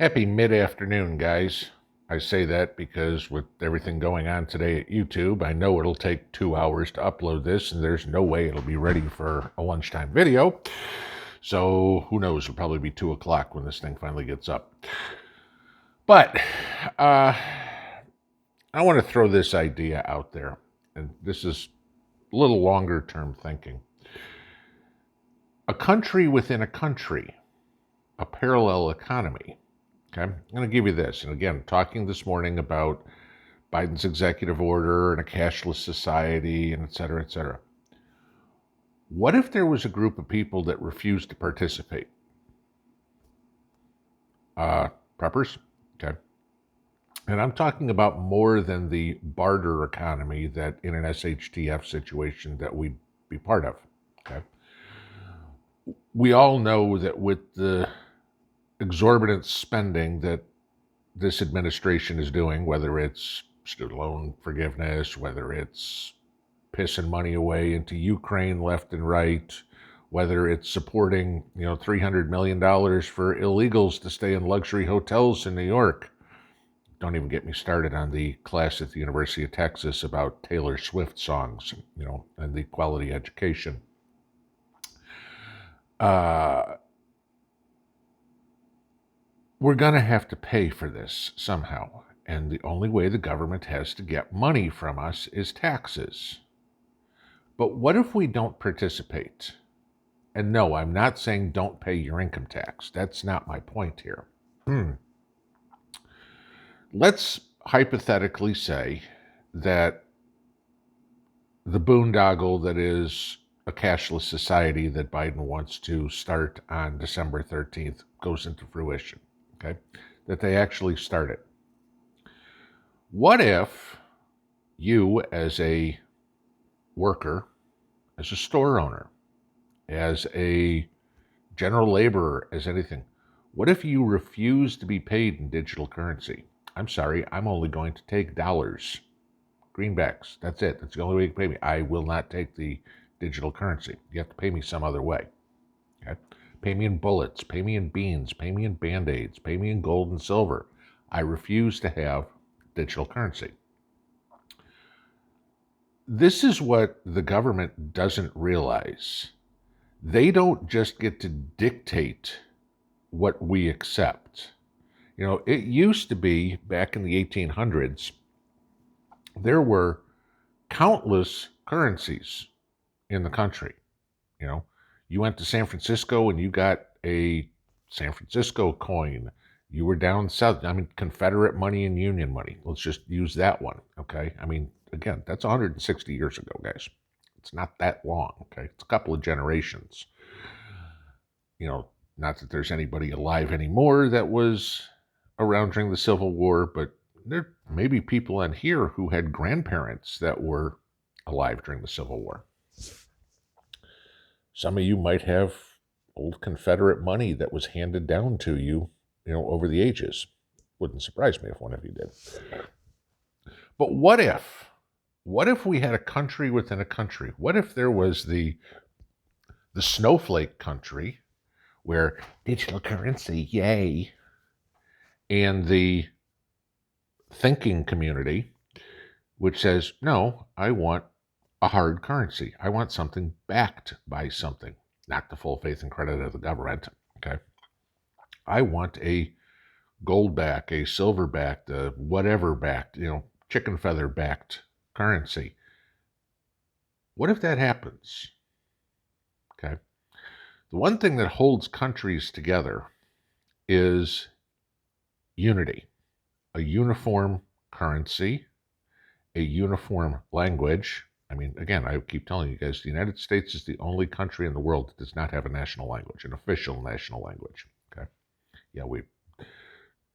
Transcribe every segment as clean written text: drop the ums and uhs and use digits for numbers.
Happy mid-afternoon, guys. I say that because with everything going on today at YouTube, I know it'll take 2 hours to upload this, and there's no way it'll be ready for a lunchtime video. So who knows? It'll probably be 2 o'clock when this thing finally gets up. But I want to throw this idea out there, and this is a little longer term thinking. A country within a country, a parallel economy. Okay, I'm going to give you this. And again, talking this morning about Biden's executive order and a cashless society and et cetera, et cetera. What if there was a group of people that refused to participate? Preppers? Okay. And I'm talking about more than the barter economy that in an SHTF situation that we'd be part of. Okay. We all know that with the exorbitant spending that this administration is doing, whether it's student loan forgiveness, whether it's pissing money away into Ukraine left and right, whether it's supporting, $300 million for illegals to stay in luxury hotels in New York. Don't even get me started on the class at the University of Texas about Taylor Swift songs, and the quality education. We're going to have to pay for this somehow. And the only way the government has to get money from us is taxes. But what if we don't participate? And no, I'm not saying don't pay your income tax. That's not my point here. Let's hypothetically say that the boondoggle that is a cashless society that Biden wants to start on December 13th goes into fruition. Okay, that they actually start it. What if you, as a worker, as a store owner, as a general laborer, as anything, what if you refuse to be paid in digital currency? I'm sorry, I'm only going to take dollars, greenbacks. That's it. That's the only way you can pay me. I will not take the digital currency. You have to pay me some other way. Okay? Pay me in bullets, pay me in beans, pay me in Band-Aids, pay me in gold and silver. I refuse to have digital currency. This is what the government doesn't realize. They don't just get to dictate what we accept. It used to be back in the 1800s, there were countless currencies in the country. You went to San Francisco and you got a San Francisco coin. You were down south. Confederate money and Union money. Let's just use that one, okay? Again, that's 160 years ago, guys. It's not that long, okay? It's a couple of generations. Not that there's anybody alive anymore that was around during the Civil War, but there may be people in here who had grandparents that were alive during the Civil War. Some of you might have old Confederate money that was handed down to you, over the ages. Wouldn't surprise me if one of you did. But what if we had a country within a country? What if there was the snowflake country where digital currency, yay, and the thinking community, which says, no, I want a hard currency. I want something backed by something, not the full faith and credit of the government. Okay. I want a gold back, a silver backed, a whatever backed, chicken feather backed currency. What if that happens? Okay. The one thing that holds countries together is unity, a uniform currency, a uniform language. Again, I keep telling you guys, the United States is the only country in the world that does not have a national language, an official national language. Okay. Yeah, a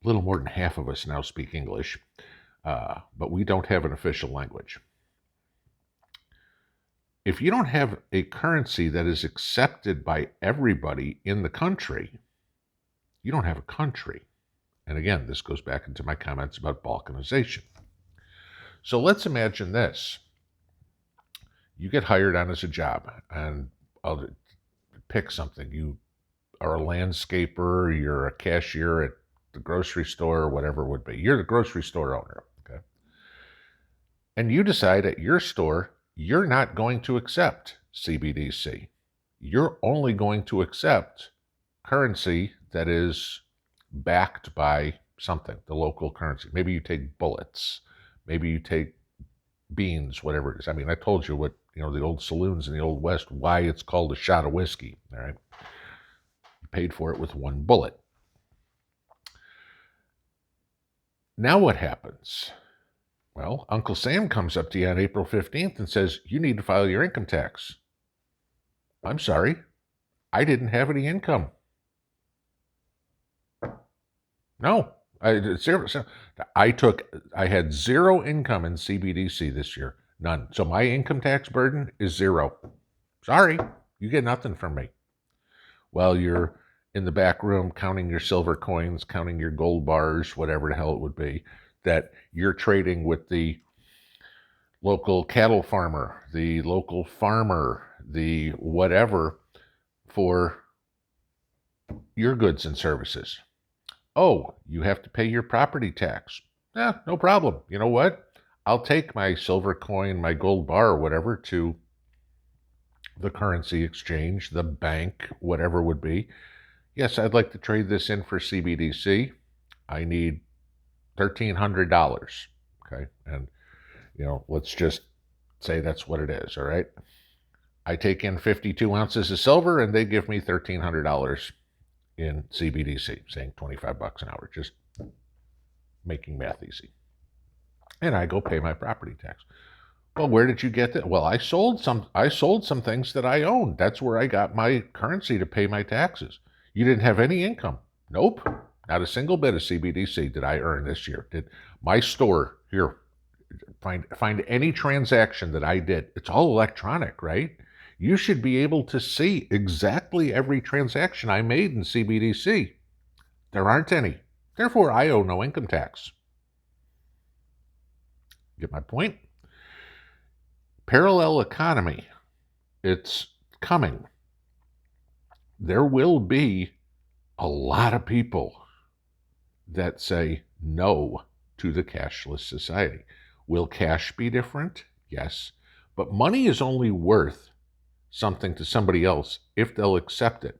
little more than half of us now speak English, but we don't have an official language. If you don't have a currency that is accepted by everybody in the country, you don't have a country. And again, this goes back into my comments about balkanization. So let's imagine this. You get hired on as a job, and I'll pick something. You are a landscaper, you're a cashier at the grocery store or whatever it would be. You're the grocery store owner, okay? And you decide at your store, you're not going to accept CBDC. You're only going to accept currency that is backed by something, the local currency. Maybe you take bullets. Maybe you take beans, whatever it is. I mean, I told you what, the old saloons in the Old West, why it's called a shot of whiskey, all right? You paid for it with one bullet. Now what happens? Well, Uncle Sam comes up to you on April 15th and says, you need to file your income tax. I'm sorry, I didn't have any income. No, I had zero income in CBDC this year, none. So my income tax burden is zero. Sorry, you get nothing from me. Well, you're in the back room counting your silver coins, counting your gold bars, whatever the hell it would be, that you're trading with the local cattle farmer, the local farmer, the whatever for your goods and services. Oh, you have to pay your property tax. No problem. You know what? I'll take my silver coin, my gold bar, or whatever to the currency exchange, the bank, whatever it would be. Yes, I'd like to trade this in for CBDC. I need $1,300. Okay. And, let's just say that's what it is. All right. I take in 52 ounces of silver and they give me $1,300 in CBDC, saying $25 an hour, just making math easy. And I go pay my property tax. Well, where did you get that? Well, I sold some things that I owned. That's where I got my currency to pay my taxes. You didn't have any income. Nope. Not a single bit of CBDC did I earn this year. Did my store here find any transaction that I did? It's all electronic, right? You should be able to see exactly every transaction I made in CBDC. There aren't any. Therefore, I owe no income tax. Get my point? Parallel economy. It's coming. There will be a lot of people that say no to the cashless society. Will cash be different? Yes. But money is only worth something to somebody else if they'll accept it.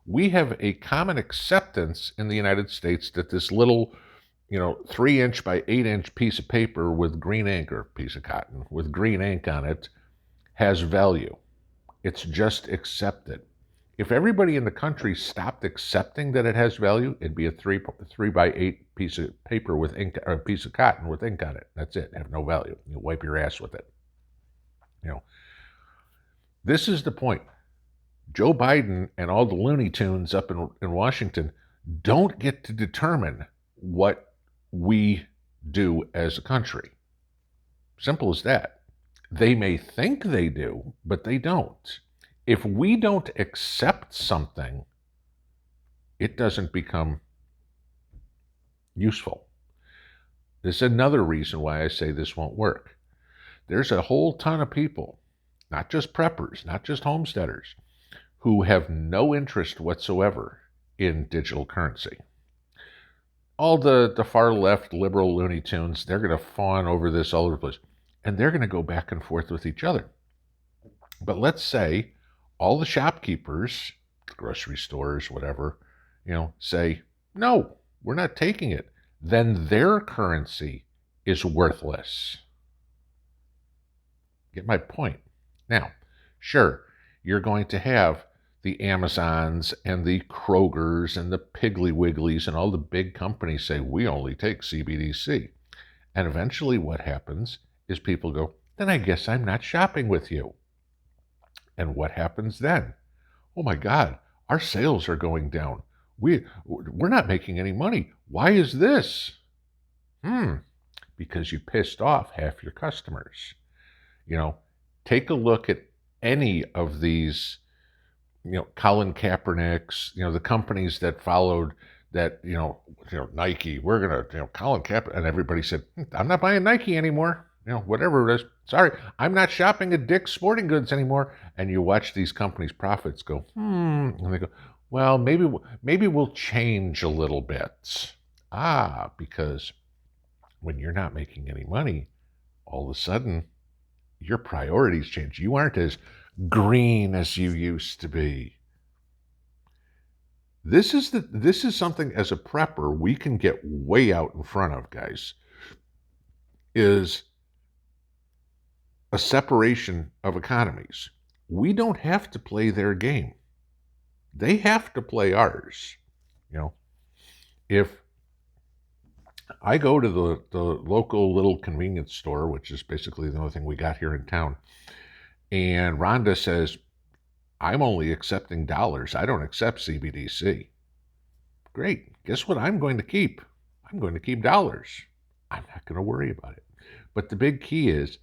We have a common acceptance in the United States that this little, 3-inch by 8-inch piece of paper with green ink, or piece of cotton with green ink on it, has value. It's just accepted. If everybody in the country stopped accepting that it has value, it'd be a 3 by 8 piece of paper with ink, or a piece of cotton with ink on it. That's it. Have no value. You wipe your ass with it. This is the point. Joe Biden and all the Looney Tunes up in Washington don't get to determine what we do as a country. Simple as that. They may think they do, but they don't. If we don't accept something, it doesn't become useful. This is another reason why I say this won't work. There's a whole ton of people, not just preppers, not just homesteaders, who have no interest whatsoever in digital currency. All the far left liberal Looney Tunes, they're going to fawn over this all over the place. And they're going to go back and forth with each other. But let's say all the shopkeepers, grocery stores, whatever, say, no, we're not taking it. Then their currency is worthless. Get my point? Now, sure, you're going to have the Amazons and the Krogers and the Piggly Wigglies and all the big companies say, we only take CBDC. And eventually what happens is people go, then I guess I'm not shopping with you. And what happens then? Oh my God, our sales are going down. We're not making any money. Why is this? Because you pissed off half your customers. Take a look at any of these, Colin Kaepernick's, the companies that followed that, Nike, we're going to, Colin Kaepernick, and everybody said, I'm not buying Nike anymore. Whatever it is. Sorry, I'm not shopping at Dick's Sporting Goods anymore. And you watch these companies' profits go, and they go, well, maybe we'll change a little bit. Because when you're not making any money, all of a sudden your priorities change. You aren't as green as you used to be. This is something as a prepper we can get way out in front of, guys. Is a separation of economies. We don't have to play their game. They have to play ours. You know, if I go to the local little convenience store, which is basically the only thing we got here in town, and Rhonda says, I'm only accepting dollars. I don't accept CBDC. Great. Guess what I'm going to keep? I'm going to keep dollars. I'm not going to worry about it. But the big key is,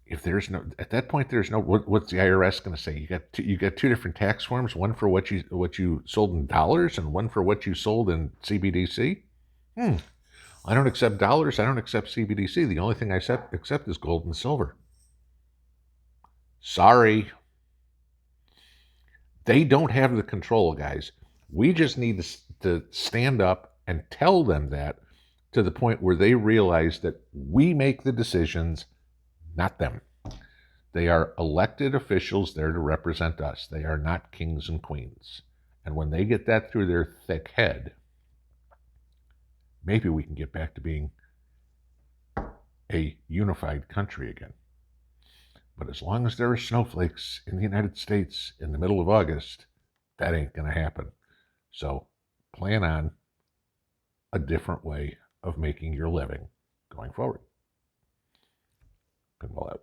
if there's no, at that point, there's no, what's the IRS going to say? You got two different tax forms, one for what you sold in dollars and one for what you sold in CBDC. I don't accept dollars. I don't accept CBDC. The only thing I accept is gold and silver. Sorry. They don't have the control, guys. We just need to stand up and tell them that, to the point where they realize that we make the decisions, not them. They are elected officials there to represent us. They are not kings and queens. And when they get that through their thick head, maybe we can get back to being a unified country again. But as long as there are snowflakes in the United States in the middle of August, that ain't going to happen. So plan on a different way of making your living going forward. Pinball out.